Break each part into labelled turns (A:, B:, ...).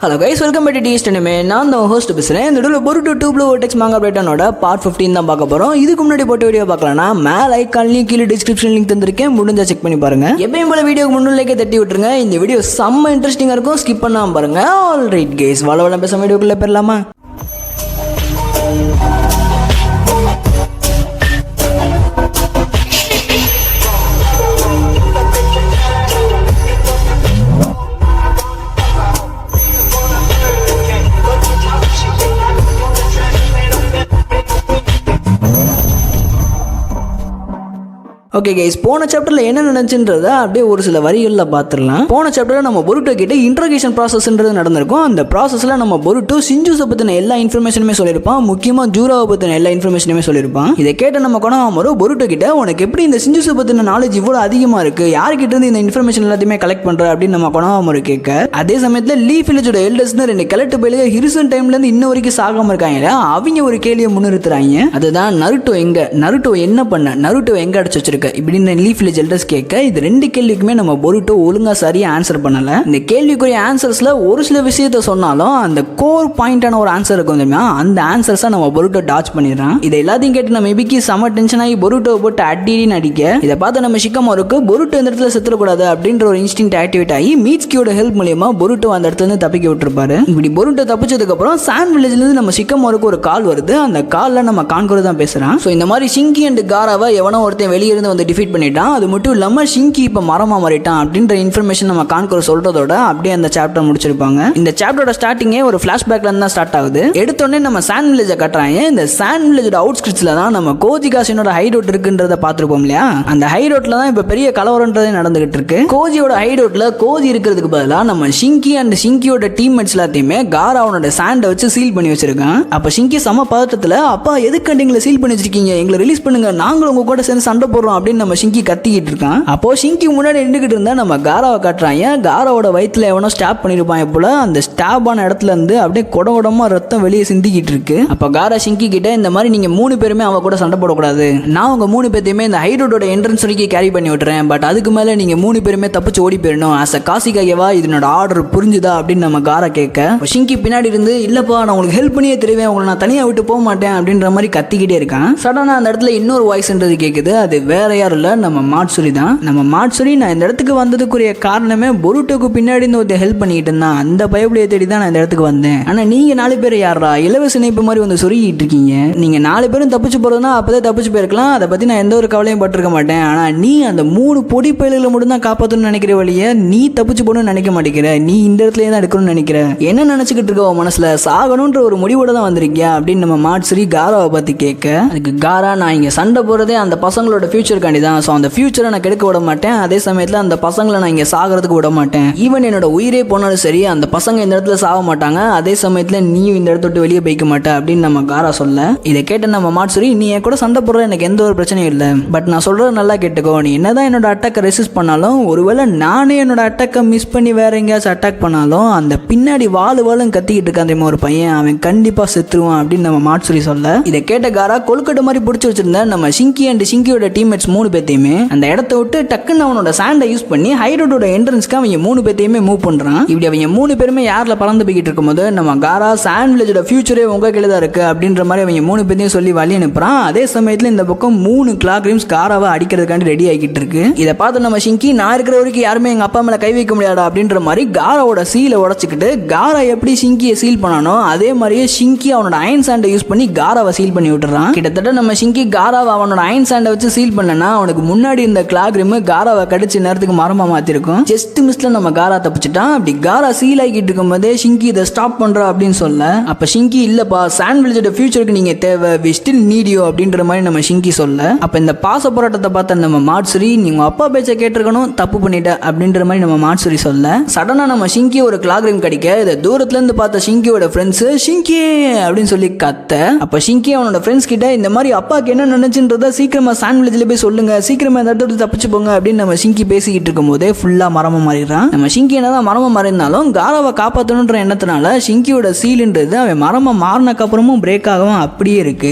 A: Hello guys, welcome back to டீஸ்ட் anime. நான் தான் ஹோஸ்ட் பேசுகிறேன். இந்த வீடியோவில் பொருட்டு 2 ப்ளூ வோர்டெக்ஸ் மாங்கா பிரைட்டனோட பார்ட் 15 தான் பார்க்க போகிறோம். இதுக்கு முன்னாடி போட்ட வீடியோ பார்க்கலன்னா மேலே ஐக்கான்லையும் கீழே டிஸ்கிரிப்ஷன் லிங்க் தந்திருக்கேன், முடிஞ்சா செக் பண்ணி பாருங்க. எப்பயும் போல வீடியோக்கு முன்னுலைக்கே தட்டி விட்டுருங்க. இந்த வீடியோ செம்ம இன்ட்ரெஸ்டிங்காக இருக்கும், ஸ்கிப் பண்ணாமல் பாருங்க. ஆல் ரைட் கைஸ், வளவளம் பேச வீடியோக்குள்ளே போயிடலாமா? ஓகே கைஸ், போன சாப்டர்ல என்ன நடந்துச்சுன்றத அப்படியே ஒரு சில வரிகளில் பார்த்துடலாம். போன சாப்டர்ல நம்ம பொருட்டோ கிட்ட இன்ட்ரோகேஷன் ப்ராசஸ்ன்றது நடந்திருக்கும். அந்த ப்ராசஸ்ல நம்ம பொருட்டோ சிஞ்சுஸை பத்தின எல்லா இன்ஃபர்மேஷனுமே சொல்லியிருப்பான், முக்கியமா ஜூராவை பத்தின எல்லா இன்ஃபர்மேஷனுமே சொல்லியிருப்பான். இதை கேட்ட நம்ம கொனஹாமரு பொருட்டோ கிட்ட, உனக்கு எப்படி இந்த சிஞ்சுஸை பத்தின நாலேஜ் இவ்வளவு அதிகமா இருக்கு, யார்கிட்ட இருந்து இந்த இன்ஃபர்மேஷன் எல்லாத்தையுமே கலெக்ட் பண்ற அப்படின்னு நம்ம கொனஹாமரு கேட்க, அதே சமயத்துல லீஃப் வில்லேஜோட எல்டர்ஸ் ரெண்டு கலெக்ட் பயிலுக ஹிருசன் டைம்ல இருந்து இன்ன வரைக்கும் சாகாம இருக்காங்க. அவங்க ஒரு கேள்வியை முன்னிறுத்துறாங்க. அதுதான் நருட்டோ எங்க, நருட்டோ என்ன பண்ண, நருட்டோ எங்க அடைச்சு வச்சிருக்க இப்படின்னு லீஃப் வில்லேஜ் எல்டர்ஸ் கேட்க, இது ரெண்டு கேள்விக்குமே நம்ம பொருட்டோ ஒழுங்கா சரியா ஆன்சர் பண்ணல. இந்த கேள்விக்குரிய ஆன்சர்ஸ்ல ஒரு சில விஷயத்த சொன்னாலும் அந்த கோர் பாயிண்டான ஒரு ஆன்சர் இருக்கும் தெரியுமா, அந்த ஆன்சர்ஸை நம்ம பொருட்டோ டாச் பண்ணிடுறான். இதை எல்லாத்தையும் கேட்டு நம்ம எபிக்கி செம டென்ஷன் ஆகி பொருட்டோ போட்டு அடின்னு அடிக்க, இதை பார்த்து நம்ம ஷிகமாருக்கு பொருட்டோ இந்த இடத்துல செத்துடக்கூடாது அப்படின்ற ஒரு இன்ஸ்டிங்க்ட் ஆக்டிவேட் ஆகி மீட்ஸ்கியோட ஹெல்ப் மூலியமா பொருட்டோ அந்த இடத்துல இருந்து தப்பிக்க விட்டுருப்பாரு. இப்படி பொருட்டோ தப்பிச்சதுக்கு அப்புறம் சாண்ட் வில்லேஜ்ல இருந்து நம்ம ஷிகமாருக்கு ஒரு கால் வருது. அந்த கால்ல நம்ம கான்கோர் தான் பேசுறான். ஸோ இந்த மாதிரி ஷிங்கி அண்ட் காராவை எவனோ ஒருத்தன் வெளியே இருந்து வந்து டிஃபீட் பண்ணிட்டான். அது மட்டும் இல்லாம ஷிங்கி இப்ப மரமா மாறிட்டான் அப்படின்ற இன்ஃபர்மேஷன் நம்ம கான்கோர் சொல்றதோட அப்படியே அந்த சாப்டர் முடிச்சிருப்பாங்க. இந்த சாப்டரோட ஸ்டார்டிங்கே ஒரு ஃபிளாஷ்பேக்ல இருந்து தான் ஸ்டார்ட் ஆகுது. எடுத்தோடனே நம்ம சாண்ட் வில்லேஜை கட்டுறாங்க. இந்த சாண்ட் வில்லேஜோட அவுட்ஸ்கிரிட்ஸ்ல தான் நம்ம கோஜி காசினோட ஹைடவுட் இருக்குன்றத பார்த்துருப்போம் இல்லையா. அந்த ஹைடவுட்ல தான் இப்ப பெரிய கலவரன்றதே நடந்துகிட்டு இருக்கு. கோஜியோட ஹைடவுட்ல கோஜி இருக்கிறதுக்கு பதிலாக நம்ம ஷிங்கி அண்ட் ஷிங்கியோட டீம்மேட்ஸ் எல்லாத்தையுமே காராவோட சாண்டை வச்சு சீல் பண்ணி வச்சிருக்கான். அப்ப ஷிங்கி சம பதட்டத்துல, அப்பா எதுக்கு எங்களை சீல் பண்ணி வச்சிருக்கீங்க, எங்களை ரிலீஸ் பண்ணுங்க, நாங்களும் உங்க கூட சேர்ந்து சண்டை போடுறோம் அப்படின்னு நம்ம ஷிங்கி கத்திக்கிட்டு இருக்கான். அப்போ ஷிங்கி முன்னாடி நின்றுகிட்டு இருந்தா நம்ம காராவை காட்டுறாங்க. காராவோட வயிற்றுல எவனோ ஸ்டாப் பண்ணிருப்பாங்க போல. அந்த ஸ்டாப்பான இடத்துல இருந்து அப்படியே கொடமா ரத்தம் வெளியே சிந்திக்கிட்டு இருக்கு. அப்ப காரா ஷிங்கி கிட்ட, இந்த மாதிரி நீங்க 3 பேருமே அவ கூட சண்டை போடக்கூடாது, நான் உங்க 3 பேத்தையுமே இந்த ஹைடோட என்ட்ரன்ஸ் வரைக்கும் கேரி பண்ணி விட்டுறேன், பட் அதுக்கு மேல நீங்க 3 பேருமே தப்பிச்சு ஓடி போயிடணும், ஆஸ் அ காசிகாயவா இதனோட ஆர்டர் புரிஞ்சுதா அப்படின்னு நம்ம காரா கேட்க, ஷிங்கி பின்னாடி இருந்து, இல்லப்பா நான் உங்களுக்கு ஹெல்ப் பண்ணியே தெரிவேன், உங்களை நான் தனியா விட்டு போக மாட்டேன் அப்படின்ற மாதிரி கத்திக்கிட்டே இருக்கான். சடனா அந்த இடத்துல இன்னொரு வாய்ஸ்ன்றது கேட்குது. அது வேற யாரும் இல்ல, நம்ம மாட்சுரி தான். நம்ம மாட்சுரி, நான் இந்த இடத்துக்கு வந்ததுக்குரிய காரணமே பொருட்டோக்கு பின்னாடி இருந்து ஒருத்தர் ஹெல்ப் பண்ணிக்கிட்டு இருந்தான், அந்த பயபுலையை தேடி தான் நான் இந்த இடத்துக்கு வந்தேன். ஆனா நீங்க 4 பேர் யாரா இலவச இணைப்பு மாதிரி வந்து சொருகிட்டு இருக்கீங்க, நீங்க 4 பேரும் தப்பிச்சு போறதுனா அப்பதான் தப்பிச்சு போயிருக்கலாம், அதை பத்தி நான் எந்த ஒரு கவலையும் பட்டிருக்க மாட்டேன். ஆனா நீ அந்த 3 பொடி பயல்களை மட்டும் தான் காப்பாற்றணும்னு நினைக்கிற வழியை நீ தப்பிச்சு போகணும்னு நினைக்க மாட்டேங்கிற, நீ இந்த இடத்துல தான் எடுக்கணும்னு நினைக்கிற, என்ன நினைச்சுக்கிட்டு இருக்க மனசுல, சாகணும்ன்ற ஒரு முடிவோட தான் வந்திருக்கியா அப்படின்னு நம்ம மாட்சுரி காராவை பத்தி கேட்க, அதுக்கு காரா, நான் இங்க சண்டை போறதே அந்த பசங்களோட ஃபியூச்சருக்காண்டி தான், ஸோ அந்த ஃபியூச்சரை நான் கெடுக்க விட மாட்டேன், அதே சமயத்தில் அந்த பசங்களை நான் இங்கே சாகிறதுக்கு விட மாட்டேன், ஈவன் என்னோட உயிரே போனாலும் சரி அந்த பசங்க இந்த இடத்துல சாக மாட்டாங்க, அதே சமயத்தில் நீயும் இந்த இடத்த விட்டு வெளியே போய்க்க மாட்டேன் அப்படின்னு நம்ம காரா சொல்ல, இதை கேட்ட நம்ம மாட்சுரி, நீ என் கூட சண்டை போடுற எனக்கு எந்த ஒரு பிரச்சனையும் இல்லை, பட் நான் சொல்றது நல்லா கேட்டுக்கோ, நீ என்னதான் என்னோட அட்டாக்கை ரெசிஸ்ட் பண்ணாலும், ஒருவேளை நானே என்னோட அட்டாக்கை மிஸ் பண்ணி வேற எங்கேயாச்சும் அட்டாக் பண்ணாலும், அந்த பின்னாடி வாழும் கத்திக்கிட்டு இருக்கான் ஒரு பையன், அவன் கண்டிப்பா செத்துருவான் அப்படின்னு நம்ம மாட்சுரி சொல்ல, இதை கேட்ட காரா கொழுக்கட்டை மாதிரி பிடிச்சி வச்சிருந்த நம்ம ஷிங்கி அண்ட் ஷிங்கியோட டீம்மேட்ஸ் 3 பேத்தையுமே அந்த இடத்த விட்டு டக்குன்னு அவனோட சாண்டை யூஸ் பண்ணி ஹைடோட என்ட்ரன்ஸ்க்கு அவங்க 3 பேத்தையுமே மூவ் பண்றான். இப்படி அவங்க 3 பேருமே யார்ல பறந்து போய்கிட்டு இருக்கும்போது நம்ம காரா, சாண்ட் வில்லேஜோட ஃபியூச்சரே உங்க கையில தான் இருக்கு அப்படின்ற மாதிரி அவங்க 3 பேத்தையும் சொல்லி வழி அனுப்புறான். அதே சமயத்துல இந்த பக்கம் 3 கிளாக் ரீம்ஸ் காராவை அடிக்கிறதுக்காண்டி ரெடி ஆகிட்டு இருக்கு. இதை பார்த்து நம்ம ஷிங்கி, நான் இருக்கிற வரைக்கும் யாருமே எங்க அப்பா மேல கை வைக்க முடியாதா அப்படின்ற மாதிரி காராவோட சீலை உடைச்சிக்கிட்டு, காரா எப்படி ஷிங்கியை சீல் பண்ணானோ அதே மாதிரியே ஷிங்கி அவனோட அயன் சாண்டை யூஸ் பண்ணி காராவை சீல் பண்ணி விட்டுறான். கிட்டத்தட்ட நம்ம ஷிங்கி காராவை அவனோட அயன் சாண்டை வச்சு சீல் பண்ணனா, அவனுக்கு முன்னாடி இந்த கிளாக் ரீம் காராவை கடிச்சு நேரத்துக்கு மரமா மாத்திருக்கும். ஜஸ்ட் மிஸ்ல நம்ம காரா தப்பிச்சிட்டான். அப்படி காரா சீல் ஆகிட்டு இருக்கும் போதே ஷிங்கி இதை ஸ்டாப் பண்றா அப்படின்னு சொல்ல, அப்ப ஷிங்கி, இல்லப்பா சாண்ட் வில்லேஜோட ஃபியூச்சருக்கு நீங்க தேவை, வி ஸ்டில் நீட் யூ அப்படின்ற மாதிரி நம்ம ஷிங்கி சொல்ல, அப்ப இந்த பாச போராட்டத்தை பார்த்த நம்ம மாட்சுரி, நீங்க அப்பா பேச்சை கேட்டிருக்கணும், தப்பு பண்ணிட்ட அப்படின்ற மாதிரி நம்ம மாட்சுரி சொல்ல, சடனா நம்ம ஷிங்கி ஒரு கிளாக் ரீம் கடிக்க, இதை தூரத்துல இருந்து பார்த்த ஷிங்கியோட ஃப்ரெண்ட்ஸ் ஷிங்கி அப்படின்னு சொல்லி கத்த, அப்ப ஷிங்கி அவனோட ஃப்ரெண்ட்ஸ் கிட்ட, இந்த மாதிரி அப்பாக்கு என்ன நினைச்சுன்றத சீக்கிரமா சாண்ட் வில்லேஜ்ல போய் சொல்லுங்க, சீக்கிரமா இந்த இடத்துல தப்பிச்சு போங்க அப்படின்னு நம்ம ஷிங்கி பேசிக்கிட்டு இருக்கும் போதே ஃபுல்லா மரமா மாறிடுறான். நம்ம ஷிங்கி என்னதான் மரமா மாறினாலும் காராவை காப்பாற்றணுன்ற எண்ணத்தினால ஷிங்கியோட சீல்ன்றது அவன் மரமா மாறினக்கு அப்புறமும் பிரேக் ஆகவும் அப்படியே இருக்கு.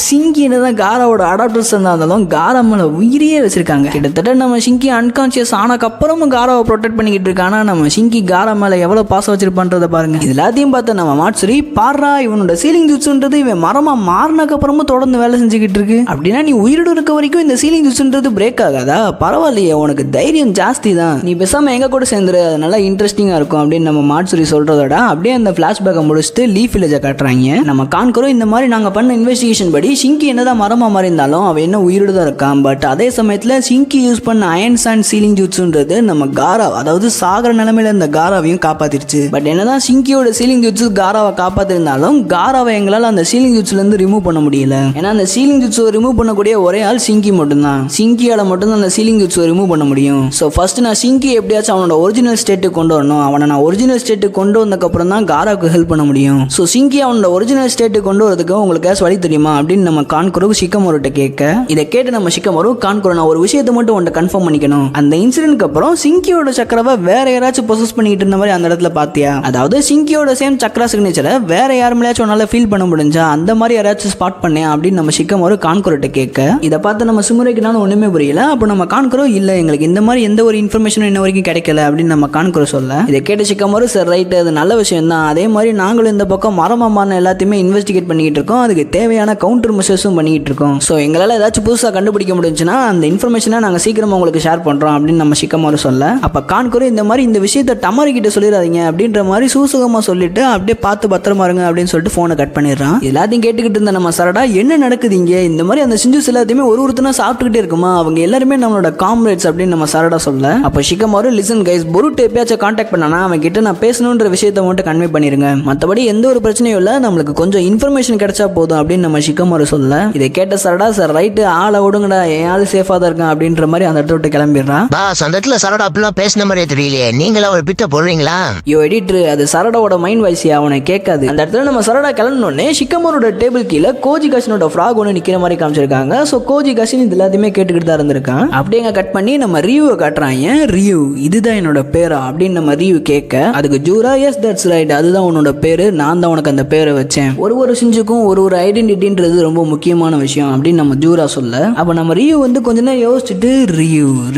A: ஷிங்கி என்னதான் காராவோட அடாப்டர்ஸ் இருந்தாலும் காரா மேல உயிரியே வச்சிருக்காங்க. கிட்டத்தட்ட நம்ம ஷிங்கி அன்கான்சியஸ் ஆனக்கு அப்புறமும் காராவை ப்ரொடெக்ட் பண்ணிக்கிட்டு இருக்கானா நம்ம ஷிங்கி காரா மேல எவ்வளவு பாசம் வச்சிருப்பான்றத பாருங்க. இது எல்லாத்தையும் பார்த்த நம்ம மாட்சுரி பாரா இவனோட சீலிங் ஜூட்ஸ்ன்றது இவன் மரமா மாறினக்கு அப்புறமும் தொடர்ந்து வேலை செஞ்சுக்கிட்டு இருக்கு. அப்படின்னா நீ உயிரோடு இருக்க வரைக்கும் இந்த சீலிங் ஜூட்ஸ்ன்றது பிரேக் ஆகாதா? பரவாயில்லையே, உனக்கு தைரியம் ஜாஸ்தி தான், நீ பேசாம எங்க கூட சேர்ந்துரு, அது நல்லா இன்ட்ரெஸ்டிங்கா இருக்கும் அப்படின்னு நம்ம மாட்சுரி சொல்றதோட அப்படியே அந்த பிளாஷ்பேக்கை முடிச்சுட்டு லீஃப் வில்லேஜை காட்டுறாங்க. நம்ம கான்கரோ இந்த மாதிரி நாங்க பண்ண இன்வெஸ்டிகேஷன் படி ஷிங்கி என்னதான் மரமா மாறிந்தாலும் அவன் என்ன உயிரோடு தான் இருக்கான். பட் அதே சமயத்துல ஷிங்கி யூஸ் பண்ண அயன் சாண்ட் சீலிங் ஜூட்ஸ்ன்றது நம்ம காரா, அதாவது சாகர நிலைமையில இந்த காராவையும் காப்பாத்திருச்சு. பட் என்னதான் ஷிங்கியோட சீலிங் ஜூட்ஸ் காராவை காப்பாத்திருந்தாலும் காராவை எங்களால் அந்த சீலிங் ஜூட்ஸ்ல இருந்து ரிமூவ் பண்ண முடியல. ஏன்னா அந்த சீலிங் ஜூட்ஸ் ரிமூவ் பண்ணக்கூடிய ஒரே ஆள் ஷிங்கி மட்டும்தான். ஷிங்கியால மட்டும்தான் அந்த சீலிங் ஜூட்ஸ் ரிமூவ் பண்ண முடியும். ஸோ ஃபர்ஸ்ட் நான் ஷிங்கி எப்படியாச்சும் அவனோட ஒரிஜினல் ஸ்டேட்டுக்கு கொண்டு வரணும். அவனை நான் ஒரிஜினல் ஸ்டேட்டுக்கு கொண்டு வந்ததுக்கு அப்புறம் தான் காராவுக்கு ஹெல்ப் பண்ண முடியும். ஸோ ஷிங்கி அவனோட ஒரிஜினல் ஸ்டேட்டுக்கு கொண்டு வரதுக்கு உங்களுக்கு ஏதாச்சும் வழி தெரியுமா அப்படின்னு நம்ம கான்குரோ ஷிகமோரோட்ட கேட்க, இதை கேட்டு நம்ம ஷிகமோரோ கான்குரோ நான் ஒரு விஷயத்தை மட்டும் உன்ட்ட கன்ஃபார்ம் பண்ணிக்கணும். அந்த இன்சிடென்ட்க்கு அப்புறம் ஷிங்கியோட சக்கரவை வேற யாராச்சும் பொசஸ் பண்ணிட்டு இருந்த மாதிரி அந்த இடத்துல பாத்தியா? அதாவது ஷிங்கியோட சேம் சக்கரா சிக்னேச்சரை வேற யார் மேலேயாச்சும் உன்னால ஃபீல் பண்ண முடிஞ்சா அந்த மாதிரி யாராச்சும் ஸ்பாட் பண்ணேன் அப்படின்னு நம்ம ஷிகமோரோ கான்குரோட்ட கேட்க, இதை பார்த்து நம்ம சுமுரைக்குனாலும் ஒண்ணுமே புரியல. அப்போ நம்ம கான்குரோ இல்ல எங்களுக்கு இந்த மாதிரி எந்த ஒரு இன்ஃபர்மேஷனும் இன்ன வரைக்கும் கிடைக்கல அப்படின்னு நம்ம கான்குரோ சொல்ல, இதை கேட்ட ஷிகமோரோ சார் ரைட், அது நல்ல விஷயம் தான். அதே மாதிரி நாங்களும் இந்த பக்கம் மரமான எல்லாத்தையுமே இன்வெஸ்டிகேட் பண்ணிக்கிட்டு இருக்கோம். அதுக்கு தேவையான கவுண்டர் மெஷர்ஸும் பண்ணிக்கிட்டு இருக்கோம். ஸோ எங்களால் ஏதாச்சும் புதுசாக கண்டுபிடிக்க முடிஞ்சுன்னா அந்த இன்ஃபர்மேஷனை நாங்கள் சீக்கிரமாக உங்களுக்கு ஷேர் பண்ணுறோம் அப்படின்னு நம்ம ஷிகமோரோ சொல்ல, அப்போ கான்குரோ இந்த மாதிரி இந்த விஷயத்தை டமாரி கிட்ட சொல்லிடாதீங்க அப்படின்ற மாதிரி சூசகமாக சொல்லிட்டு அப்படியே பார்த்து பத்திரமா இருங்க அப்படின்னு சொல்லிட்டு ஃபோனை கட் பண்ணிடுறான். எல்லாத்தையும் கேட்டுக்கிட்டு இருந்த நம்ம சரடா என்ன நடக்குது இங்கே, இந்த மாதிரி அந்த சிஞ்சூஸ் எல்லாத்தையுமே ஒருத்தனா சாப்பிட்டுக்கிட்டே இருக்குமா, அவங்க எல்லாருமே நம்மளோட காம்ரேட்ஸ் அப்படின்னு நம்ம சரடா சொல்ல, அப்போ ஷிகமோரோ லிசன் கைஸ், பொருட்டு எப்பயாச்சும் கான்டாக்ட் பண்ணானா அவன் கிட்ட நான் பேசணுன்ற விஷயத்தை மட்டும் கன்வே பண்ணிருங்க, மற்றபடி எந்த ஒரு பிரச்சனையும் இல்லை, நம்மளுக்கு கொஞ்சம் இன்ஃபர்மேஷன் கிடைச்சா போதும் அப்படின்னு நம்ம ஷிகமோரோ சொல்ல, இதை கேட்ட சரடா சார் ரைட்டு ஆளை விடுங்கடா என் ஆளு சேஃபாக தான் இருக்கான் அப்படின்ற மாதிரி அந்த இடத்த விட்டு கிளம்பிடுறான்.
B: பாஸ் அந்த இடத்துல சரடா அப்படிலாம் பேசின மாதிரியே தெரியலையே, நீங்களா ஒரு பிட்ட போடுறீங்களா?
A: யோ எடிட்டர், அது சரடாவோட மைண்ட் வாய்ஸியா, அவனை கேட்காது. அந்த இடத்துல நம்ம சரடா கிளம்பினோடனே ஷிகமோரோட டேபிள் கீழே கோஜி காஷினோட ஃப்ராக் ஒன்று நிற்கிற மாதிரி காமிச்சிருக்காங்க. ஸோ கோஜி காஷின் இது எல்லாத்தையுமே கேட்டுக்கிட்டு தான் இருந்திருக்கான். அப்படியே கட் பண்ணி நம்ம ரியூவை காட்டுறாங்க. ரியூ இதுதான் என்னோட பேரா அப்படின்னு நம்ம ரியூ கேட்க, அதுக்கு ஜூரா எஸ் தட்ஸ் ரைட், அதுதான் உன்னோட பேரு, நான் தான் உனக்கு அந்த பேரை வச்சேன், ஒரு சிஞ்சுக்கும் ஒரு ஐடென்டிட்டின்றது ரொம்ப முக்கியமான விஷயம் அப்படின்னு நம்ம ஜூரா சொல்ல, அப்போ நம்ம ரியூ வந்து கொஞ்ச நேரம் யோசிச்சுட்டு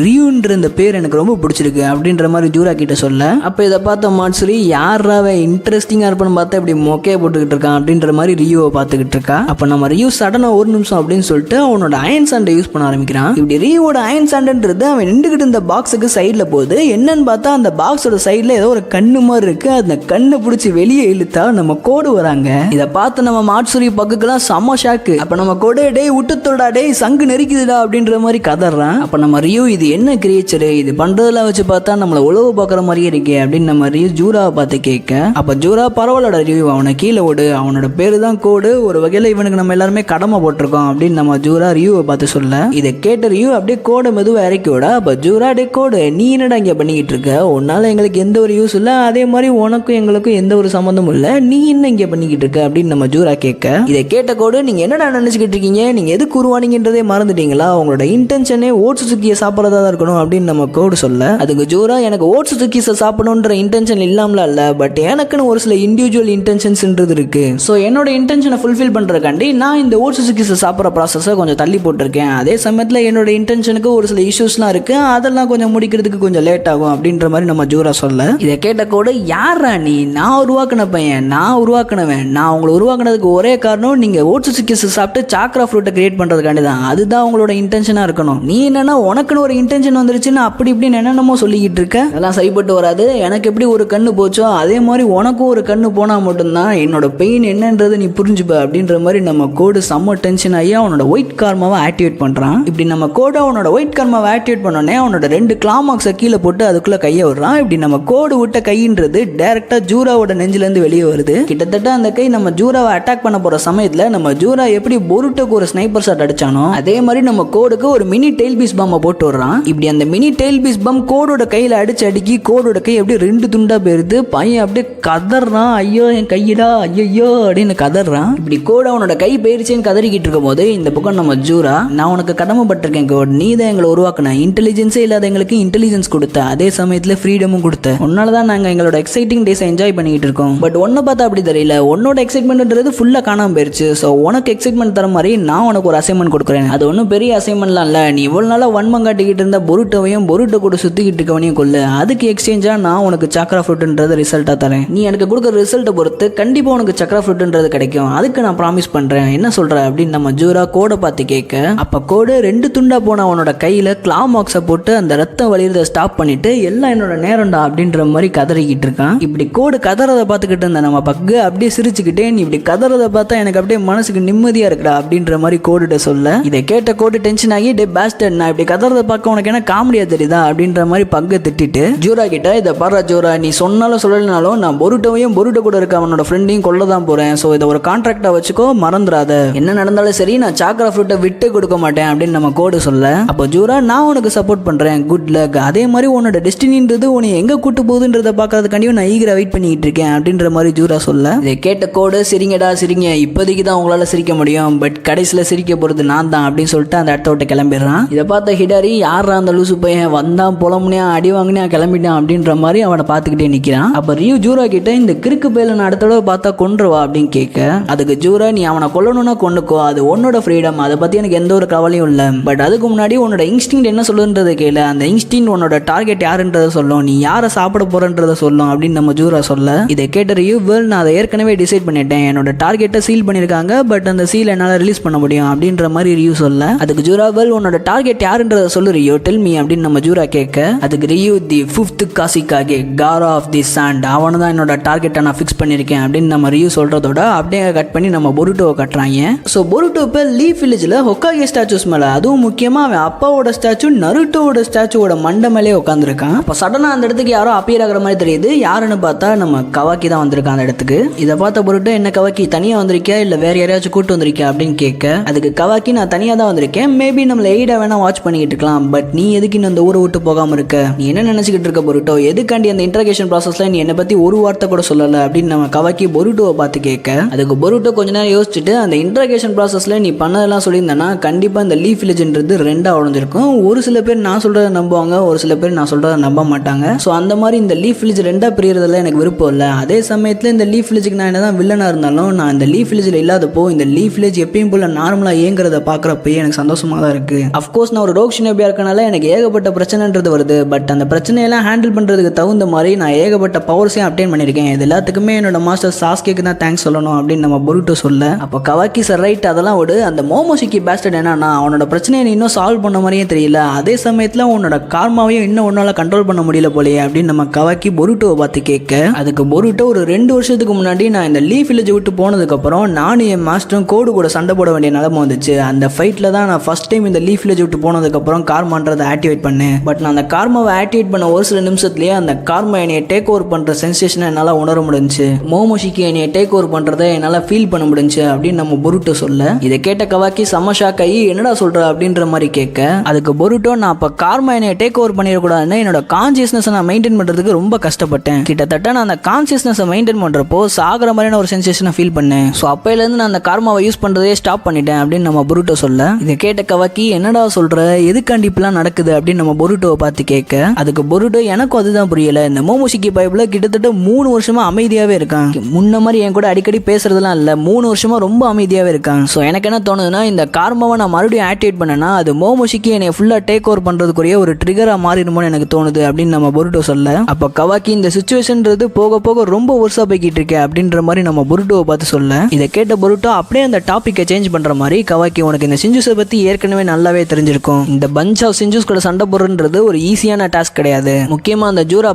A: ரியூன்ற இந்த பேர் எனக்கு ரொம்ப பிடிச்சிருக்கு அப்படின்ற மாதிரி ஜூரா கிட்ட சொல்ல, அப்போ இதை பார்த்த மாட்சுரி யாராவே இன்ட்ரெஸ்டிங்காக இருப்பான்னு பார்த்தா இப்படி மொக்கையை போட்டுக்கிட்டு இருக்கான் அப்படின்ற மாதிரி ரியூவை பார்த்துக்கிட்டு இருக்கா. அப்போ நம்ம ரியூ சடனாக ஒரு நிமிஷம் அப்படின்னு சொல்லிட்டு அவனோட அயன் சாண்டை யூஸ் பண்ண ஆரம்பிக்கிறான். இப்படி ரியூவோட அயன் சாண்டுன்றது அவன் நின்றுகிட்டு இந்த பாக்ஸுக்கு சைடில் போகுது. என்னன்னு பார்த்தா அந்த பாக்ஸோட சைடில் ஏதோ ஒரு கண்ணு மாதிரி இருக்கு. அந்த கண்ணை பிடிச்சி வெளியே இழுத்தா நம்ம கோடு வராங்க. இதை பார்த்து நம்ம மாட்சுரி பக்குக்கெல்லாம் செம்ம ஷாக்கு. அப்போ நம்ம கோடு டே விட்டுத்தோடா டே சங்கு நெரிக்குதுடா அப்படின்ற மாதிரி கதறான். அப்போ நம்ம ரியூ இது என்ன கிரியேச்சரு, இது பண்றதெல்லாம் வச்சு பார்த்தா நம்மளை உழவு பார்க்குற மாதிரியே இருக்கே அப்படின்னு நம்ம ரியூ ஜூராவை பார்த்து கேட்க, அப்போ ஜூரா பரவாயில்லடா ரியூ அவனை கீழே ஓடு, அவனோட பேரு தான் கோடு, ஒரு வகையில் இவனுக்கு நம்ம எல்லாருமே கடமை போட்டிருக்கோம் அப்படின்னு நம்ம ஜூரா ரியூவை பார்த்து சொல்ல, இதை கேட்ட ரியூ அப்படியே கோடை மெதுவாக இறக்கி விட, அப்போ ஜூரா டே கோடு நீ என்னடா இங்கே பண்ணிக்கிட்டு இருக்க, உன்னால எங்களுக்கு எந்த ஒரு யூஸ் இல்லை, அதே மாதிரி உனக்கும் எங்களுக்கும் எந்த ஒரு சம்மந்தமும் இல்லை, நீ என்ன இங்கே பண்ணிக்கிட்டு இருக்க அப்படின்னு நம்ம ஜூரா கேட்க, இதை கேட்ட கோடு நீங்க என்னடா நினைச்சுக்கிட்டு இருக்கீங்க, நீங்க எதுக்கு உருவானீங்கன்றதே மறந்துட்டீங்களா, உங்களோட இன்டென்ஷனே ஓட்ஸ் சுக்கியை சாப்பிட்றதா தான் இருக்கணும் அப்படின்னு நம்ம கோடு சொல்ல, அதுக்கு ஜூரா எனக்கு ஓட்ஸ் சுக்கிஸை சாப்பிடணுன்ற இன்டென்ஷன் இல்லாமல இல்லை, பட் எனக்குன்னு ஒரு சில இண்டிவிஜுவல் இன்டென்ஷன்ஸ்ன்றது இருக்கு. ஸோ என்னோட இன்டென்ஷனை ஃபுல்ஃபில் பண்றதுக்காண்டி நான் இந்த ஓட்ஸ் சுக்கிஸை சாப்பிட்ற ப்ராசஸை கொஞ்சம் தள்ளி போட்டிருக்கேன். அதே சமயத்தில் என்னோட இன்டென்ஷனுக்கு ஒரு சில இஷ்யூஸ்லாம் இருக்கு, அதெல்லாம் கொஞ்சம் முடிக்கிறதுக்கு கொஞ்சம் லேட் ஆகும் அப்படின்ற மாதிரி நம்ம ஜூரா சொல்ல, இதை கேட்ட கோடு யாரா நீ, நான் உருவாக்கின பையன், நான் உருவாக்கினவன், நான் உங்களை உருவாக்குனதுக்கு ஒரே காரணம் நீங்க ஓட்ஸ் சுக்கிஸை சாப்பிட்டு சாக்ரா ஃப்ரூட்டை கிரியேட் பண்றதுக்காண்டி தான், அதுதான் உங்களோட இன்டென்ஷனா இருக்கணும். நீ என்னன்னா உனக்குன்னு ஒரு இன்டென்ஷன் வந்துருச்சுன்னு அப்படி இப்படின்னு என்னென்னமோ சொல்லிக்கிட்டு இருக்க, அதெல்லாம் சரிப்பட்டு வராது. எனக்கு எப்படி ஒரு கண்ணு போச்சோ அதே மாதிரி உனக்கும் ஒரு கண்ணு போனா மட்டும்தான் என்னோட பெயின் என்னன்றது நீ புரிஞ்சுப்ப அப்படின்ற மாதிரி நம்ம கோடு செம்ம டென்ஷன் ஆகி அவனோட ஒயிட் கார்மாவை ஆக்டிவேட் பண்றான். இப்படி நம்ம கோடு அவனோட ஒயிட் கார்மாவை ஆக்டிவேட் பண்ணோடனே அவனோட 2 கிளாமாக்ஸை கீழே போட்டு அதுக்குள்ள கையை விடுறான். இப்படி நம்ம கோடு விட்ட கைன்றது டைரக்டா ஜூராவோட நெஞ்சில இருந்து வெளியே வருது. கிட்டத்தட்ட அந்த கை நம்ம ஜூராவை அட்டாக் பண்ண போற சமயத்துல நம்ம ஜூரா எப்படி பொருட்டுக்கு ஒரு ஸ்னைப்பர் ஷாட் அடிச்சானோ அதே மாதிரி நம்ம கோடுக்கு ஒரு மினி டெயில் பீஸ் பாம்பை போட்டு விடுறான். இப்படி அந்த மினி டெயில் பீஸ் பம் கோடோட கையில அடிக்கி கோடோட கை அப்படியே 2 துண்டா போயிருது. பையன் அப்படியே கதறான், ஐயோ என் கையிடா ஐயோ அப்படின்னு கதறான். இப்படி கோடு அவனோட கை போயிருச்சேன்னு கதறிக்கிட்டு இருக்கும் போது இந்த பக்கம் நம்ம ஜூரா நான் உனக்கு கடமைப்பட்டிருக்கேன் கோட். நீ தான் எங்களை உருவாக்குன. இன்டெலிஜென்ஸே இல்லாத எங்களுக்கு இன்டெலிஜென்ஸ் கொடுத்த, அதே சமயத்துல ஃப்ரீடமும் கொடுத்த. உன்னாலதான் நாங்க எங்களோட எக்ஸைட்டிங் டேஸ் என்ஜாய் பண்ணிட்டு இருக்கோம். பட் ஒன்ன பார்த்தா அப்படி தெரியல. உன்னோட எக்ஸைட்மெண்ட்ன்றது ஃபுல்லா காணாம போயிருச்சு. ஸோ உனக்கு எக்ஸைட்மெண்ட் தர மாதிரி நான் உனக்கு ஒரு அசைன்மெண்ட் கொடுக்குறேன். அது ஒன்றும் பெரிய அசைன்மெண்ட்லாம் இல்லை. நீ இவ்வளவு நாளா வன்மம் காட்டிக்கிட்டு இருந்த பொருட்டோவையும் பொருட்டை கூட சுத்திக்கிட்டு இருக்கவனையும் கொள்ளு. அதுக்கு எக்ஸ்சேஞ்சா நான் உனக்கு சக்கரா ஃப்ரூட்ன்றது ரிசல்ட்டா தரேன். நீ எனக்கு கொடுக்குற ரிசல்ட்டை பொறுத்து கண்டிப்பா உனக்கு சக்கரா ஃப்ரூட்ன்றது கிடைக்கும். அதுக்கு நான் ப்ராமிஸ் பண்றேன். என்ன சொல்ற அப்படின்னு நம்ம ஜூரா கோடை பார்த்து கேட்க, அப்ப கோடு 2 துண்டா போன அவனோட கையில கிளா மார்க்ஸை போட்டு அந்த ரத்தம் வலியறத ஸ்டாப் பண்ணிட்டு எல்லாம் என்னோட நேரம்டா அப்படின்ற மாதிரி கதறிக்கிட்டு இருக்கான். இப்படி கோடு கதறதை பார்த்துக்கிட்டு இருந்த நம்ம பக்கு அப்படியே சிரிச்சுக்கிட்டே, நீ இப்படி கதறதை பார்த்தா எனக்கு அப்படியே மனசுக்கு நிம்மதியா இருக்குடா அப்படின்ற மாதிரி கோடுட சொல்ல, இதை கேட்ட கோடு டென்ஷன் ஆகி, டே பாஸ்டர்ட், நான் இப்படி கதறதை பார்க்க உனக்கு என்ன காமெடியா தெரியுதா அப்படின்ற மாதிரி பக்கை திட்டிட்டு ஜூரா கிட்ட, இதை பாரு ஜூரா, நீ சொன்னாலும் சொல்லலனாலும் நான் பொருட்டோவையும் பொருட்டை கூட இருக்க அவனோட ஃப்ரெண்டையும் கொல்ல தான் போறேன். ஸோ இதை ஒரு கான்ட்ராக்டா வச்சுக்கோ, மறந்துடாத. என்ன நடந்தாலும் சரி, நான் சாக்கரா ஃப்ரூட்டை விட்டு கொடுக்க மாட்டேன் அப்படின்னு நம்ம கோடு சொல்ல, அப்போ ஜூரா, நான் உனக்கு சப்போர்ட் பண்றேன், குட் லக். அதே மாதிரி உன்னோட டெஸ்டினின்றது உன்னை எங்க கூட்டு போகுதுன்றத பார்க்கறதுக்காண்டியும் நான் ஈகரா வெயிட் பண்ணிட்டு இருக்கேன் அப்படின்ற மாதிரி ஜூரா சொல்ல, இதை கேட்ட கோடு, சிரிங்கடா சிரிங்க, இப்போதைக்கு தான் உங்களால சிரிக்க முடியும், பட் கடைசியில் சிரிக்க போறது நான் தான் அப்படின்னு சொல்லிட்டு அந்த இடத்த விட்டு கிளம்பிடுறான். இதை பார்த்த ஹிடாரி, யாரா அந்த லூசு பையன், வந்தான் புலம்புனியா அடி வாங்கினியா கிளம்பிட்டான் அப்படின்ற மாதிரி அவனை பார்த்துக்கிட்டே நிற்கிறான். அப்போ ரியூ ஜூரா கிட்ட, இந்த கிறுக்கு பேல நான் அடுத்த தடவை பார்த்தா கொன்றுவா அப்படின்னு கேட்க, அதுக்கு ஜூரா, நீ அவனை கொல்லணும்னா கொண்டுக்கோ, அது உன்னோட ஃப்ரீடம், அதை பற்றி எனக்கு எந்த ஒரு கவலையும் இல்லை. பட் அதுக்கு முன்னாடி உன்னோட இன்ஸ்டிங் என்ன சொல்லுன்றதை கேளு. அந்த இன்ஸ்டிங் உன்னோட டார்கெட் யாருன்றதை சொல்லும், நீ யாரை சாப்பிட போறன்றதை சொல்லும் அப்படின்னு நம்ம ஜூரா சொல்ல, இதை கேட்ட ரியூ, வெல், நான் அதை ஏற்கனவே டிசைட் பண்ணிட்டேன், என்னோட டார்கெட்டை சீல் பண்ணியிருக்காங்க, பட் அந்த சீல் என்னால் ரிலீஸ் பண்ண முடியும் அப்படின்ற மாதிரி ரியூ சொல்ல, அதுக்கு ஜூரா, வெல், உன்னோட டார்கெட் யாருன்றதை சொல்லு ரியூ, டெல் மீ அப்படின்னு நம்ம ஜூரா கேட்க, அதுக்கு ரியூ, தி 5th காசிகாகே, காரா ஆஃப் தி சாண்ட், அவனை தான் என்னோட டார்கெட்டை நான் ஃபிக்ஸ் பண்ணியிருக்கேன் அப்படின்னு நம்ம ரியூ சொல்றதோட அப்படியே கட் பண்ணி நம்ம பொருட்டோவை கட்டுறாங்க. ஸோ பொருட்டோ இப்போ லீஃப் வில்லேஜில் ஹொக்காகே ஸ்டாச்சூஸ் மேலே, அதுவும் முக்கியமாக அவன் அப்பாவோட ஸ்டாச்சு நருட்டோவோட ஸ்டாச்சுவோட மண்டை மேலே உட்காந்துருக்கான். அப்போ சடனாக அந்த இடத்துக்கு யாரோ அப்பியர் ஆகிற மாதிரி தெரியுது. யாருன்னு பார்த்தா நம்ம கவாக்கி தான் வந்திருக்கான் அந்த இடத்துக்கு. இதை பார்த்த பொருட்டோ, என்ன கவாக்கி தனியாக வந்திருக்கியா இல்லை வேற யாரையாச்சும் கூட்டு வந்திருக்கியா அப்படின்னு கேட்க, அதுக்கு கவாக்கி, நான் தனியாக தான் வந்திருக்கேன், மேபி நம்மள எய்டா வேணா வாட்ச் பண்ணிக்கிட்டு இருக்கலாம், பட் நீ எதுக்கு இன்னும் அந்த ஊரை விட்டு போகாமல் இருக்க, நீ என்ன நினச்சிக்கிட்டு இருக்க பொருட்டோ, எதுக்காண்டி அந்த இன்ட்ரகேஷன் ப்ராசஸில் நீ என்னை பற்றி ஒரு வார்த்தை கூட சொல்லலை அப்படின்னு நம்ம கவாக்கி பொருட்டோவை பார்த்து கேட்க, அதுக்கு பொருட்டோ கொஞ்ச நேரம் யோசிச்சுட்டு, அந்த இன்ட்ரகேஷன் ப்ராசஸில் நீ பண்ணதெல்லாம் சொல்லியிருந்தேன்னா கண்டிப்பாக இந்த லீஃப் வில்லேஜ்ன்றது 2ஆக உடஞ்சிருக்கும். ஒரு சில பேர் நான் சொல்கிறத நம்புவாங்க, ஒரு சில பேர் நான் சொல்கிறத நம்ப மாட்டாங்க. ஸோ அந்த மாதிரி இந்த லீஃப் வில்லேஜ் 2ஆக பிரியறதுல எனக்கு விருப்பம் இல்லை. அதே சமயத்தில் இந்த லீஃப் வில்லேஜுக்கு நான் என்ன தான் வில்லனாக இருந்தாலும், நான் இந்த லீஃப் வில்லேஜில் இல்லாதப்போ இந்த லீஃப் வில்லேஜ் எப்பயும் போல நார்மலாக இயங்குறத பார்க்குறப்பயே எனக்கு சந்தோஷமாக தான் இருக்குது. அஃப்கோர்ஸ் நான் ஒரு ரோக் ஷினோபியா இருக்கனால எனக்கு ஏகப்பட்ட பிரச்சனைன்றது வருது. பட் அந்த பிரச்சனையெல்லாம் ஹேண்டில் பண்ணுறதுக்கு தகுந்த மாதிரி நான் ஏகப்பட்ட பவர்ஸையும் அப்டேன் பண்ணியிருக்கேன். இது எல்லாத்துக்குமே என்னோட மாஸ்டர் சாஸ்கேக்கு தான் தேங்க்ஸ் சொல்லணும் அப்படின்னு நம்ம பொருட்டோ சொல்ல, அப்போ கவாக்கி சார், ரைட், அதெல்லாம் விடு, அந்த மோமோஷிக்கி பேஸ்டர்ட் என்னன்னா அவனோட பிரச்சனையை இன்னும் சால்வ் பண்ண மாதிரியே தெரியல, அதே சமயத்தில் உன்னோட கார்மாவையும் இன்னும் ஒன்னால கண்ட்ரோல் பண்ண முடியல போலையே அப்படின்னு நம்ம கவாக்கி பொருட்டோவை பார்த்து கேட்க, அதுக்கு பொருட்டோ, ஒரு 2 வருஷத்துக்கு முன்னாடி நான் இந்த லீஃப் வில்லேஜ் விட்டு போனதுக்கப்புறம் நானும் என் மாஸ்டரும் கோடு கூட சண்டை போட வேண்டிய நிலைமை வந்துச்சு. அந்த ஃபைட்டில் தான் நான் ஃபர்ஸ்ட் டைம் இந்த லீஃப் வில்லேஜ் விட்டு போனதுக்கப்புறம் கார்மான்றதை ஆக்டிவேட் பண்ணேன். பட் நான் அந்த கார்மாவை ஆக்டிவேட் பண்ண ஒரு சில நிமிஷத்துலேயே அந்த கார்மா என்னைய டேக் ஓவர் பண்ணுற சென்சேஷனை என்னால் உணர முடிஞ்சு, மோமோஷிக்கு என்னைய டேக் ஓவர் பண்ணுறதை என்னால் ஃபீல் பண்ண முடிஞ்சு அப்படின்னு நம்ம பொருட்டோ சொல்ல, இதை கேட்ட கவாக்கி செம்ம ஷாக் ஆகி, என்னடா சொல்கிற அப்படின்ற மாதிரி கேட்க, அதுக்கு பொருட்டோ, நான் அப்போ கார்மா என்னைய டேக் ஓவர் பண்ணிடக்கூடாதுன்னு என்னோட கான்சியஸ்னஸை நான் மெயின்டைன் பண்ணுறதுக்கு ரொம்ப கஷ்டப்பட்டேன். கிட்டத்தட்ட நான் அந்த கான்சியஸ்னஸை மெயின்டைன் பண்ணுறப்போ சாகிற மாதிரியான ஒரு சென்சேஷனை ஃபீல் பண்ணேன். ஸோ அப்போலேருந்து நான் அந்த கார்மாவை யூஸ் பண்ணுறதே ஸ்டாப் பண்ணிட்டேன் அப்படின்னு நம்ம பொருட்டோ சொல்ல, இதை கேட்ட கவாக்கி, என்னடா சொல்கிற, எதுக்காண்டி இப்பெல்லாம் நடக்குது அப்படின்னு நம்ம பொருட்டோவை பார்த்து கேட்க, அதுக்கு பொருட்டோ, எனக்கும் அதுதான் புரியல, இந்த மோமோஷிக்கி பைப்பில் கிட்டத்தட்ட 3 வருஷமா அமைதியாகவே இருக்கான், முன்ன மாதிரி என் கூட அடிக்கடி பேசுறதுலாம் இல்லை, 3 வருஷமா ரொம்ப அமைதியாகவே இருக்கான். ஸோ எனக்கு என்ன தோணுதுன்னா, இந்த கார்மாவை நான் மறுபடியும் ஆக்டிவேட் பண்ணேன்னா அது மோமோஷிக்கி என்னை ஃபுல்லாக டேக் ஓவர் பண்ணுறதுக்குரிய ஒரு ட்ரிகராக மாறிடுமோன்னு எனக்கு தோணுது அப்படின்னு நம்ம பொருட்டோ சொல்ல, அப்போ கவாக்கி, இந்த சுச்சுவேஷன்றது போக போக ரொம்ப வருஷம் போய்கிட்டு இருக்கே அப்படின்ற மாதிரி நம்ம பொருட்டோவை பார்த்து சொல்ல, இதை கேட்ட பொருட்டோ அப்படியே அந்த டாப்பிக்கை சேஞ்ச் பண்ணுற மாதிரி, கவாக்கி, உனக்கு இந்த சிஞ்சுஸை பற்றி ஏற்கனவே நல்லாவே தெரிஞ்சிருக்கும், இந்த பஞ்ச் ஆஃப் சிஞ்சுஸ் கூட சண்டை போடுறதுன்றது ஒரு ஈஸியான டாஸ்க் கிடையாது, முக்கியமாக அந்த ஜூரா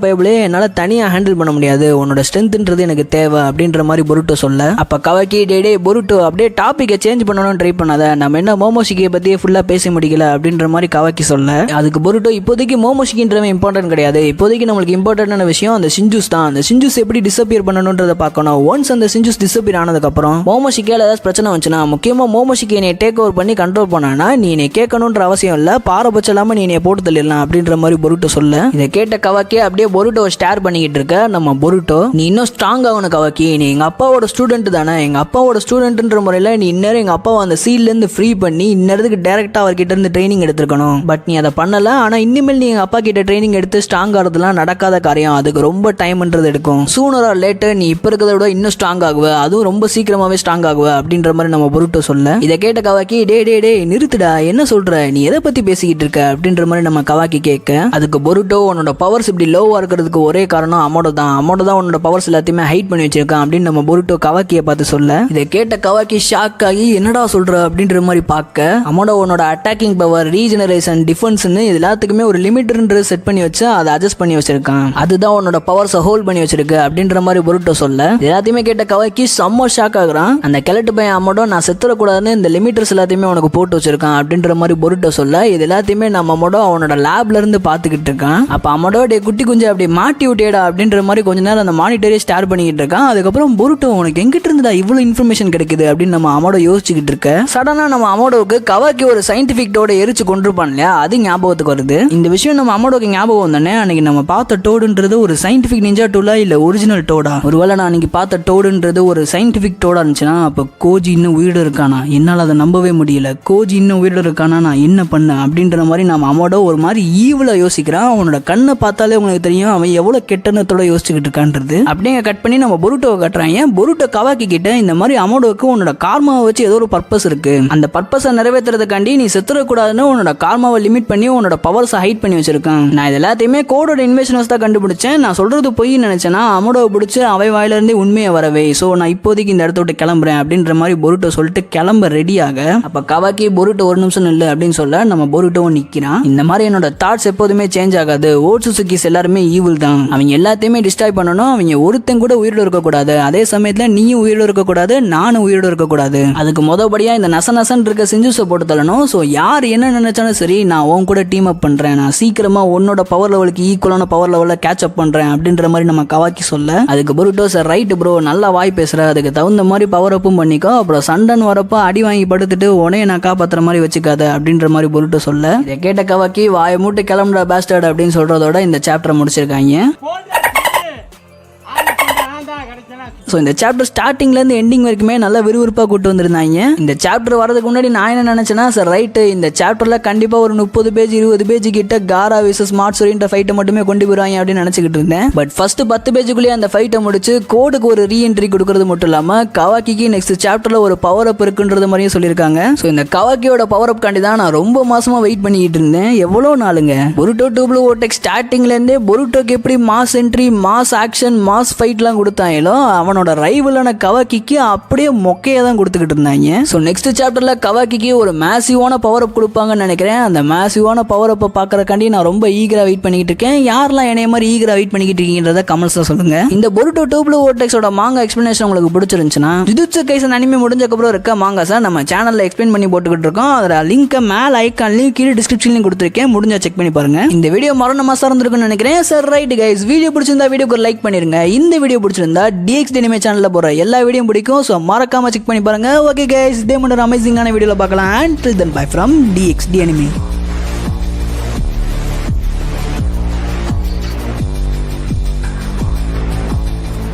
A: பைபிளே என்னால் தனியாக ஹேண்டில் பண்ண முடியாது, உன்னோட ஸ்ட்ரென்த்ன்றது எனக்கு தேவை அப்படின்ற மாதிரி பொருட்டோ சொல்ல, அப்போ கவாக்கி, டே பொருட்டோ, அப்படியே டாப்பிக்கை சேஞ்ச் பண்ணணும்னு ட்ரை பண்ணாத, நம்ம என்ன மோமோஷிக்கியை பற்றியே ஃபுல்லாக பேச முடியல அப்படின்ற மாதிரி கவாக்கி சொல்ல, அதுக்கு பொருட்டோ, இப்போதைக்கு மோமோஷிக்கின்றவன் இம்பார்ட்டன்ட் கிடையாது, இப்போதைக்கு நம்மளுக்கு இம்பார்ட்டன்டான விஷயம் அந்த சிஞ்சுஸ் தான், அந்த சிஞ்சுஸ் எப்படி டிஸப்பியர் பண்ணணுன்றதை பார்க்கணும். ஒன்ஸ் அந்த சிஞ்சுஸ் டிஸப்பியர் ஆனதுக்கப்புறம் மோமோஷிக்கியால் ஏதாவது பிரச்சனை வந்துச்சுன்னா, முக்கியமாக மோமோஷிக்கி என்னை டேக் ஓவர் பண்ணி கண்ட்ரோல் பண்ணானா நீ என்னை கேட்கணுன்ற அவசியம் இல்லை, பாரபட்சம் இல்லாமல் நீ என்னை போட்டு தள்ளிடலாம் அப்படின்ற மாதிரி பொருட்டோ சொல்ல, இதை கேட்ட கவாக்கி அப்படியே பொருட்டோ ஸ்டார் பண்ணிக்கிட்டு இருக்க நம்ம பொருட்டோ, நீ இன்னும் ஸ்ட்ராங் ஆகணும் கவாக்கி, நீ எங்கள் அப்பாவோட ஸ்டூடெண்ட் தானே, எங்கள் அப்பாவோட ஸ்டூடெண்ட்ன்ற முறையில் நீ இன்னும் எங்கள் அப்பாவை அந்த சீல்லேருந்து இருந்து ஃப்ரீ பண்ணி இன்னத்துக்கு டைரக்டா அவர்கிட்ட இருந்து ட்ரைனிங் எடுத்துக்கணும். பட் நீ அதை பண்ணல. ஆனா இனிமேல் நீ எங்க அப்பா கிட்ட ட்ரைனிங் எடுத்து ஸ்ட்ராங் ஆகிறதுலாம் நடக்காத காரியம். அதுக்கு ரொம்ப டைம்ன்றது எடுக்கும். சூனர் ஆர் லேட்டர் நீ இப்ப இருக்கிறத விட இன்னும் ஸ்ட்ராங் ஆகுவ, அதுவும் ரொம்ப சீக்கிரமாவே ஸ்ட்ராங் ஆகுவ அப்படின்ற மாதிரி நம்ம பொருட்டோ சொல்ல, இதை கேட்ட கவாக்கி டே நிறுத்துடா, என்ன சொல்ற, நீ எதை பத்தி பேசிக்கிட்டு இருக்க அப்படின்ற மாதிரி நம்ம கவாக்கி கேட்க, அதுக்கு பொருட்டோ உன்னோட பவர்ஸ் இப்படி லோவா இருக்கிறதுக்கு ஒரே காரணம் அமோடோ தான் உன்னோட பவர்ஸ் எல்லாத்தையுமே ஹைட் பண்ணி வச்சிருக்கான் அப்படின்னு நம்ம பொருட்டோ கவாக்கியை பார்த்து சொல்ல, இதை கேட்ட கவாக்கி ஷாக் ஆகி என்னடா சொல்ற அப்படின்ற மாதிரி பார்க்க, அமோடோ உன்னோட அட்டாக்கிங் பவர், ரீஜெனரேஷன், டிஃபென்ஸ்னு எல்லாத்துக்குமே ஒரு லிமிட்ன்றது செட் பண்ணி வச்சு அதை அட்ஜஸ்ட் பண்ணி வச்சிருக்கான். அதுதான் உன்னோட பவர்ஸை ஹோல்ட் பண்ணி வச்சிருக்கு அப்படின்ற மாதிரி பொருட்டோ சொல்ல, எல்லாத்தையுமே கேட்ட கவாக்கி செம்ம ஷாக் ஆகுறான். அந்த கிழட்டு பையன் அமோடோ நான் செத்துறக்கூடாதுன்னு இந்த லிமிட்டர்ஸ் எல்லாத்தையுமே உனக்கு போட்டு வச்சிருக்கான் அப்படின்ற மாதிரி பொருட்டோ சொல்ல, இது எல்லாத்தையுமே நம்ம அமோடோ அவனோட லேப்ல இருந்து பார்த்துக்கிட்டு இருக்கான். அப்ப அமோடோ டே குட்டி குஞ்சு அப்படி மாட்டி விட்டேடா அப்படின்ற மாதிரி கொஞ்ச நேரம் அந்த மானிட்டரே ஸ்டார் பண்ணிக்கிட்டு இருக்கான். அதுக்கப்புறம் பொருட்டோ உனக்கு எங்கிட்ட இருந்துடா இவ்வளவு இன்ஃபர்மேஷன் கிடைக்குது அப்படின்னு நம்ம அமோடோ யோசிச்சுக்கிட்டு இருக்க, சடனா நம்ம அமோடோவுக்கு கவாக்கி ஒரு சயின்டிபிக் டோட எரிச்சு கொண்டிருப்பான் இல்லையா, அது ஞாபகத்துக்கு வருது. இந்த விஷயம் நம்ம அமோடோக்கு ஞாபகம் வந்தானே, அன்னைக்கு நம்ம பார்த்த டோடுன்றது ஒரு சயின்டிபிக் நிஞ்சா டூலா இல்ல ஒரிஜினல் டோடா? ஒருவேளை நான் அன்னைக்கு பார்த்த டோடுன்றது ஒரு சயின்டிபிக் டோடா இருந்துச்சுன்னா அப்ப கோஜி இன்னும் உயிரோடு இருக்கானா? என்னால் அதை நம்பவே முடியல. கோஜி இன்னும் உயிரோடு இருக்கானா, நான் என்ன பண்ணேன் அப்படின்ற மாதிரி நம்ம அமோடோ ஒரு மாதிரி ஈவிலா யோசிக்கிறான். அவனோட கண்ணை பார்த்தாலே உங்களுக்கு தெரியும் அவன் எவ்வளவு கெட்டனத்தோட யோசிச்சுக்கிட்டு இருக்கான்றது. அப்படியே கட் பண்ணி நம்ம பொருட்டோவை கட்டுறாங்க. பொருட்டோ கவாக்கி கிட்ட இந்த மாதிரி அமோடோவுக்கு உன்னோட கார்மாவை வச்சு ஏதோ ஒரு பர்பஸ் இருக்கு, அந்த பர்பஸை நிறைவேற்றுறதுக்காண்டி நீ செத்துறக்கூடாதுன்னு உன்னோட கார்மாவை லிமிட் பண்ணி உன்னோட பவர்ஸை ஹைட் பண்ணி வச்சிருக்கான். நான் இது எல்லாத்தையுமே கோடோட இன்வெஷன்ஸ் தான் கண்டுபிடிச்சேன். நான் சொல்றது பொய் நினைச்சேன்னா அமோடோவை பிடிச்சி அவை வாயில இருந்து உண்மையை வரவே, ஸோ நான் இப்போதைக்கு இந்த இடத்த விட்டு கிளம்புறேன் அப்படின்ற மாதிரி பொருட்டோ சொல்லிட்டு கிளம்ப ரெடியாக, அப்ப கவாக்கி பொருட்டோ ஒரு நிமிஷம் இல்லை அப்படின்னு சொல்ல நம்ம பொருட்டோவும் நிக்கிறான். இந்த மாதிரி என்னோட தாட்ஸ் எப்போதுமே சேஞ்ச் ஆகாது. ஓட்சுசுகிஸ் எல்லாருமே ஈவில் தான், அவங்க எல்லாத்தையுமே டிஸ்ட்ராய் பண்ணணும், அவங்க ஒருத்தன் கூட உயிரோடு இருக்கக்கூடாது, அதே சமயத்துல நீயும் உயிரோடு இருக்கக்கூடாது, நானும் உயிரோடு இருக்கக்கூடாது. அதுக்கு முதபடியா இந்த நசன் இருக்க சிஞ்சுஸை போட்டு தள்ளணும். ஸோ யார் என்ன நினைச்சாலும் சரி நான் உன் கூட டீம் அப் பண்றேன், நான் சீக்கிரமா உன்னோட பவர் லெவலுக்கு ஈக்குவலான பவர் லெவலில் கேட்ச் அப் பண்றேன் அப்படின்ற மாதிரி நம்ம கவாக்கி சொல்ல, அதுக்கு பொருட்டோ சார் ரைட் ப்ரோ நல்லா வாய் பேசுற, அதுக்கு தகுந்த மாதிரி பவர் அப்பும் பண்ணிக்கோ, அப்புறம் சண்டன் வரப்போ அடி வாங்கி படுத்துட்டு உனைய நான் காப்பாத்துற மாதிரி வச்சுக்காத அப்படின்ற மாதிரி பொருட்டோ சொல்ல, இதை கேட்ட கவாக்கி வாயை மூட்டு கிளம்புற பேஸ்டர்ட் அப்படின்னு சொல்றதோட இந்த சாப்டரை முடிச்சிருக்காங்க. ஸோ இந்த சாப்டர் ஸ்டார்டிங்லேருந்து எண்டிங் வரைக்குமே நல்லா விறுவிறுப்பாக கூட்டு வந்திருந்தாங்க. இந்த சாப்டர் வரதுக்கு முன்னாடி நான் என்ன நினச்சேன்னா, சார் ரைட்டு இந்த சாப்டரில் கண்டிப்பாக ஒரு 30 பேஜ் 20 பேஜ் கிட்ட காரா விசஸ் மாட்சுரின்ற ஃபைட்டை மட்டுமே கொண்டு போயிடுவாங்க அப்படின்னு நினச்சிக்கிட்டு இருந்தேன். பட் ஃபர்ஸ்ட் 10 பேஜுக்குள்ளேயே அந்த ஃபைட்டை முடிச்சு கோடுக்கு ஒரு ரீஎன்ட்ரி கொடுக்கறது மட்டும் இல்லாமல் கவாக்கிக்கு நெக்ஸ்ட் சாப்டரில் ஒரு பவர் அப் இருக்குன்றது மாதிரியும் சொல்லியிருக்காங்க. ஸோ இந்த கவாக்கியோட பவர் அப் காண்டி தான் நான் ரொம்ப மாசமாக வெயிட் பண்ணிக்கிட்டு இருந்தேன். எவ்வளோ நாளுங்க பொருட்டோ டூப்ளூ ஓடெக் ஸ்டார்டிங்லேருந்தே பொருட்டோக்கு எப்படி mass entry, mass action, mass ஃபைட்லாம் கொடுத்தாங்களோ அவனோட ரைவலான கவாக்கிக்கு அப்படியே மொக்கையை தான் கொடுத்துக்கிட்டு இருந்தாங்க. ஸோ நெக்ஸ்ட் சாப்டர்ல கவாக்கிக்கு ஒரு மேசிவான பவர் அப் கொடுப்பாங்கன்னு நினைக்கிறேன். அந்த மேசிவான பவர் அப்பை பார்க்கறக்காண்டி நான் ரொம்ப ஈகரா வெயிட் பண்ணிக்கிட்டு இருக்கேன். யாரெல்லாம் என்னைய மாதிரி ஈகரா வெயிட் பண்ணிக்கிட்டு இருக்கீங்கன்றத கமெண்ட்ஸ்ல சொல்லுங்க. இந்த பொருட்டோ டூப்ளூ ஓடெக்ஸோட மாங்கா எக்ஸ்பிளனேஷன் உங்களுக்கு பிடிச்சிருந்துச்சுன்னா ஜுஜுட்சு கைசன் அனிமே முடிஞ்சக்கப்புறம் இருக்க மாங்காஸை நம்ம சேனல்ல எக்ஸ்பிளைன் பண்ணி போட்டுக்கிட்டு இருக்கோம். அதில் லிங்க் மேல் ஐக்கான்லையும் கீழே டிஸ்கிரிப்ஷன்லையும் கொடுத்துருக்கேன், முடிஞ்சா செக் பண்ணி பாருங்க. இந்த வீடியோ மரண மாசம் இருந்திருக்குன்னு நினைக்கிறேன். சார் ரைட் கைஸ், வீடியோ பிடிச்சிருந்தா வீடியோக்கு ஒரு லைக் பண்ணிருங்க. இந்த வீடியோ பிடிச்சிருந்தா DXD அனிமே சேனல்ல போற எல்லா வீடியோ பிடிக்கும், ஸோ மறக்காம செக் பண்ணி பாருங்க. ஓகே கைஸ், இதே மாதிரி அமேசிங்கான வீடியோல பார்க்கலாம். Until then, bye from DXD Anime.